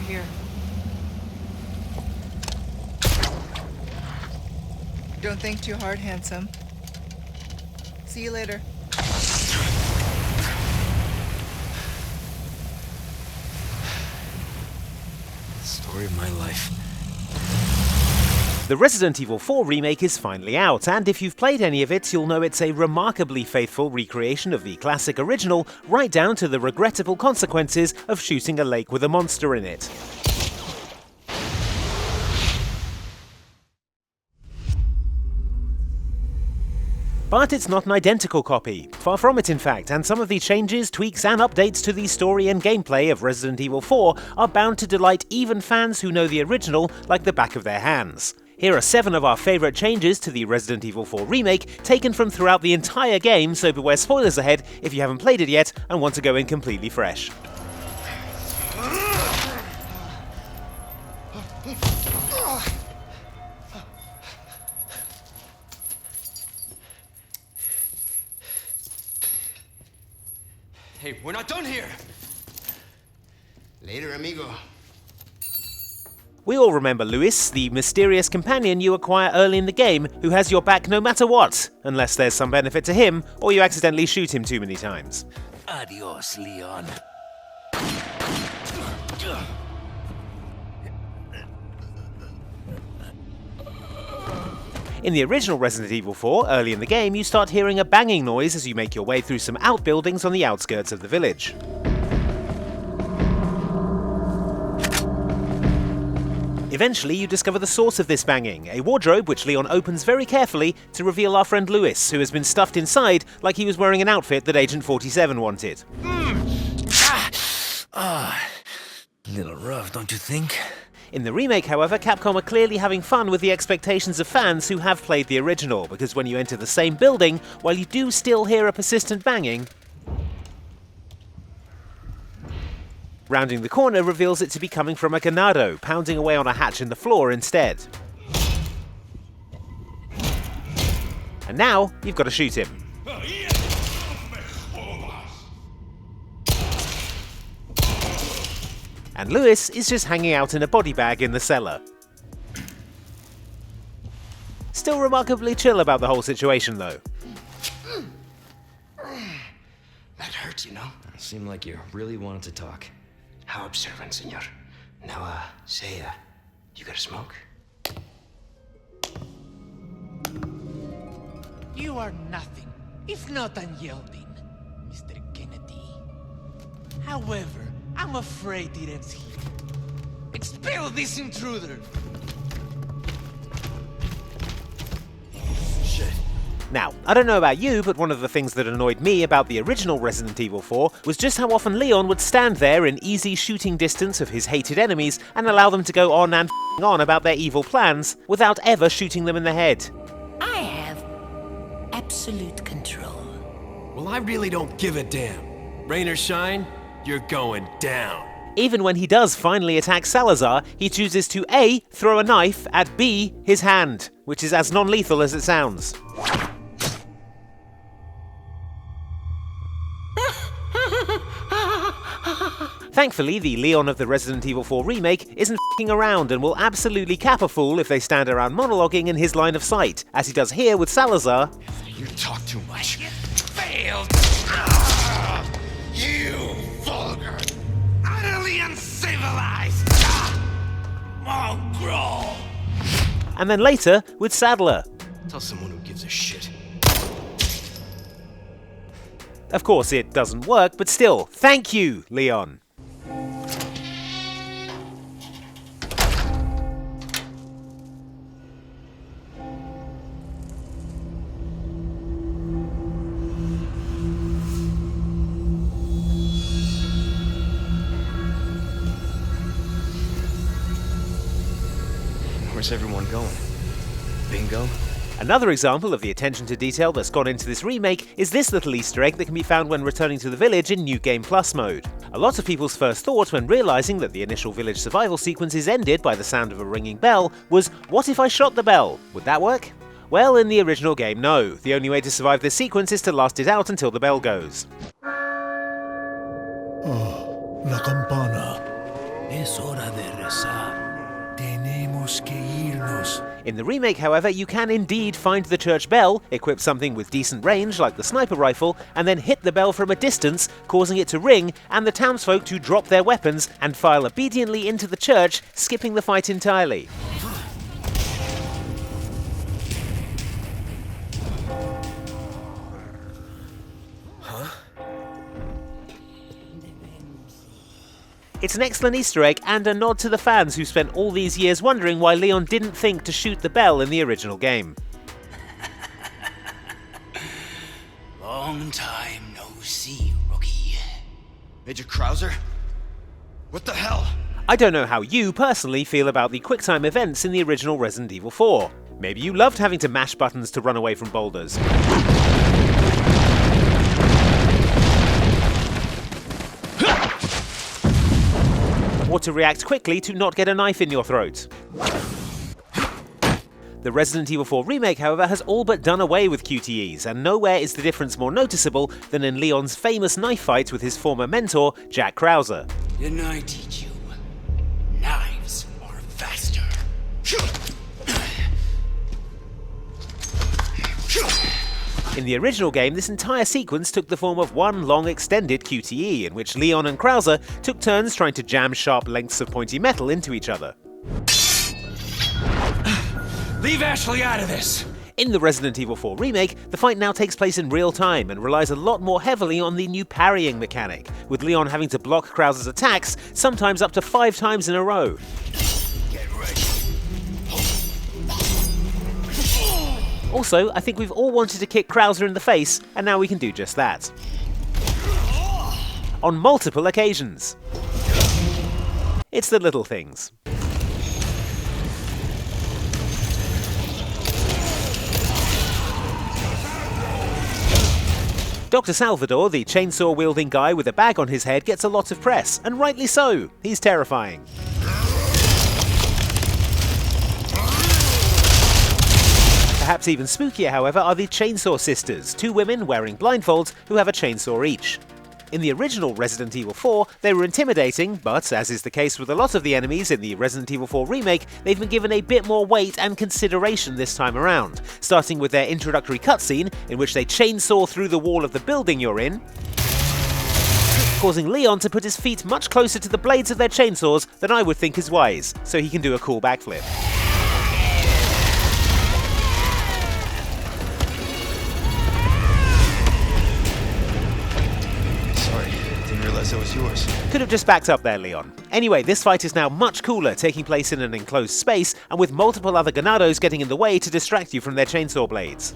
here. Don't think too hard, handsome. See you later. Story of my life. The Resident Evil 4 remake is finally out, and if you've played any of it, you'll know it's a remarkably faithful recreation of the classic original, right down to the regrettable consequences of shooting a lake with a monster in it. But it's not an identical copy. Far from it, in fact, and some of the changes, tweaks, and updates to the story and gameplay of Resident Evil 4 are bound to delight even fans who know the original like the back of their hands. Here are 7 of our favourite changes to the Resident Evil 4 remake, taken from throughout the entire game, so beware spoilers ahead if you haven't played it yet and want to go in completely fresh. Hey, we're not done here! Later, amigo. We all remember Luis, the mysterious companion you acquire early in the game who has your back no matter what, unless there's some benefit to him or you accidentally shoot him too many times. Adios, Leon. In the original Resident Evil 4, early in the game, you start hearing a banging noise as you make your way through some outbuildings on the outskirts of the village. Eventually, you discover the source of this banging, a wardrobe which Leon opens very carefully to reveal our friend Luis, who has been stuffed inside like he was wearing an outfit that Agent 47 wanted. Little rough, don't you think? In the remake, however, Capcom are clearly having fun with the expectations of fans who have played the original, because when you enter the same building, while you do still hear a persistent banging, rounding the corner reveals it to be coming from a ganado, pounding away on a hatch in the floor instead. And now, you've got to shoot him. And Luis is just hanging out in a body bag in the cellar. Still remarkably chill about the whole situation, though. That hurts, you know? Seemed like you really wanted to talk. How observant, senor. Now, say, you got a smoke? You are nothing, if not unyielding, Mr. Kennedy. However, I'm afraid it ends here. Expel this intruder! Shit. Now, I don't know about you, but one of the things that annoyed me about the original Resident Evil 4 was just how often Leon would stand there in easy shooting distance of his hated enemies and allow them to go on and on about their evil plans without ever shooting them in the head. I have absolute control. Well, I really don't give a damn. Rain or shine, you're going down. Even when he does finally attack Salazar, he chooses to A, throw a knife at B, his hand, which is as non-lethal as it sounds. Thankfully, the Leon of the Resident Evil 4 remake isn't f***ing around and will absolutely cap a fool if they stand around monologuing in his line of sight, as he does here with Salazar. You talk too much. Failed! You vulgar, utterly uncivilized mongrel! And then later with Sadler. Tell someone who gives a shit. Of course, it doesn't work, but still, thank you, Leon. Where's everyone going? Bingo? Another example of the attention to detail that's gone into this remake is this little Easter egg that can be found when returning to the village in New Game Plus mode. A lot of people's first thought when realising that the initial village survival sequences ended by the sound of a ringing bell was, what if I shot the bell? Would that work? Well, in the original game, no. The only way to survive this sequence is to last it out until the bell goes. Oh, la campana. Es hora de rezar. Tenemos que irnos. In the remake, however, you can indeed find the church bell, equip something with decent range like the sniper rifle, and then hit the bell from a distance, causing it to ring and the townsfolk to drop their weapons and file obediently into the church, skipping the fight entirely. It's an excellent Easter egg and a nod to the fans who spent all these years wondering why Leon didn't think to shoot the bell in the original game. Long time no see, rookie. Major Krauser? What the hell? I don't know how you personally feel about the QuickTime events in the original Resident Evil 4. Maybe you loved having to mash buttons to run away from boulders. Or to react quickly to not get a knife in your throat. The Resident Evil 4 remake, however, has all but done away with QTEs, and nowhere is the difference more noticeable than in Leon's famous knife fight with his former mentor, Jack Krauser. Didn't I teach you? Knives are faster. In the original game, this entire sequence took the form of one long extended QTE, in which Leon and Krauser took turns trying to jam sharp lengths of pointy metal into each other. Leave Ashley out of this! In the Resident Evil 4 remake, the fight now takes place in real time and relies a lot more heavily on the new parrying mechanic, with Leon having to block Krauser's attacks, sometimes up to 5 times in a row. Also, I think we've all wanted to kick Krauser in the face, and now we can do just that. On multiple occasions. It's the little things. Dr. Salvador, the chainsaw-wielding guy with a bag on his head, gets a lot of press, and rightly so. He's terrifying. Perhaps even spookier, however, are the Chainsaw Sisters, 2 women wearing blindfolds who have a chainsaw each. In the original Resident Evil 4, they were intimidating, but as is the case with a lot of the enemies in the Resident Evil 4 remake, they've been given a bit more weight and consideration this time around, starting with their introductory cutscene, in which they chainsaw through the wall of the building you're in, causing Leon to put his feet much closer to the blades of their chainsaws than I would think is wise, so he can do a cool backflip. That was yours. Could have just backed up there, Leon. Anyway, this fight is now much cooler, taking place in an enclosed space, and with multiple other Ganados getting in the way to distract you from their chainsaw blades.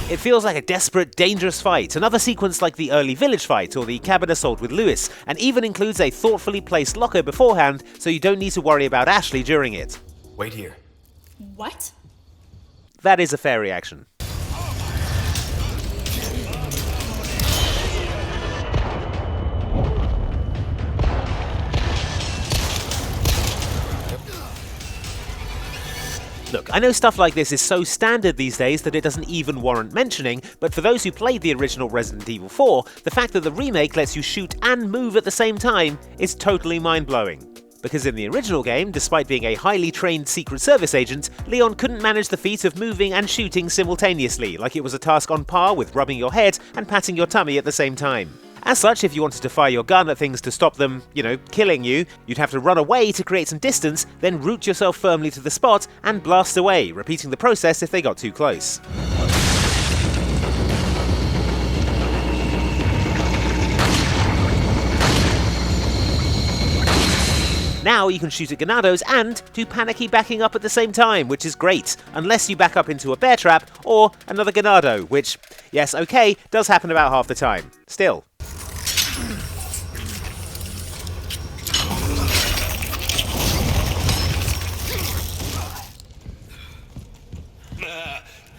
It feels like a desperate, dangerous fight, another sequence like the early village fight or the cabin assault with Lewis, and even includes a thoughtfully placed locker beforehand, so you don't need to worry about Ashley during it. Wait here. What? That is a fair reaction. Look, I know stuff like this is so standard these days that it doesn't even warrant mentioning, but for those who played the original Resident Evil 4, the fact that the remake lets you shoot and move at the same time is totally mind-blowing. Because in the original game, despite being a highly trained Secret Service agent, Leon couldn't manage the feat of moving and shooting simultaneously, like it was a task on par with rubbing your head and patting your tummy at the same time. As such, if you wanted to fire your gun at things to stop them, killing you, you'd have to run away to create some distance, then root yourself firmly to the spot and blast away, repeating the process if they got too close. Now you can shoot at Ganados and do panicky backing up at the same time, which is great, unless you back up into a bear trap or another Ganado, which, yes, okay, does happen about half the time. Still.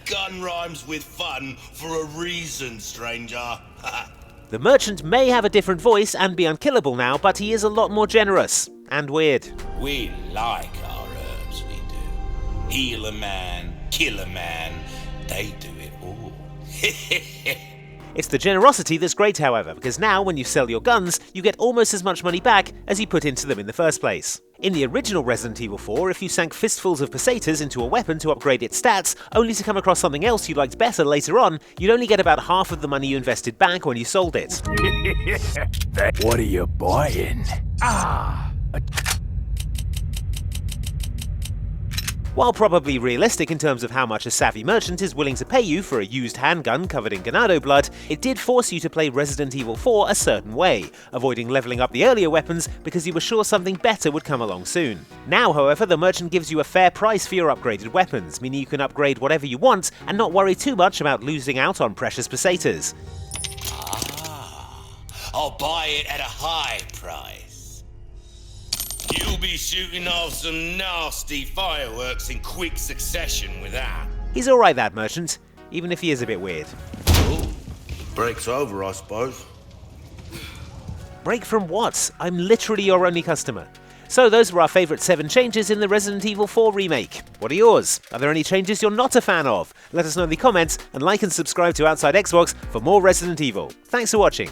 Gun rhymes with fun for a reason, stranger. The merchant may have a different voice and be unkillable now, but he is a lot more generous. And weird. We like our herbs, we do. Heal a man, kill a man, they do it all. It's the generosity that's great, however, because now when you sell your guns, you get almost as much money back as you put into them in the first place. In the original Resident Evil 4, if you sank fistfuls of pesetas into a weapon to upgrade its stats, only to come across something else you liked better later on, you'd only get about half of the money you invested back when you sold it. What are you buying? While probably realistic in terms of how much a savvy merchant is willing to pay you for a used handgun covered in ganado blood, it did force you to play Resident Evil 4 a certain way, avoiding leveling up the earlier weapons because you were sure something better would come along soon. Now, however, the merchant gives you a fair price for your upgraded weapons, meaning you can upgrade whatever you want and not worry too much about losing out on precious pesetas. I'll buy it at a high price. You'll be shooting off some nasty fireworks in quick succession with that. He's alright, that merchant, even if he is a bit weird. Ooh, break's over, I suppose. Break from what? I'm literally your only customer. So those were our favourite 7 changes in the Resident Evil 4 remake. What are yours? Are there any changes you're not a fan of? Let us know in the comments, and like and subscribe to Outside Xbox for more Resident Evil. Thanks for watching.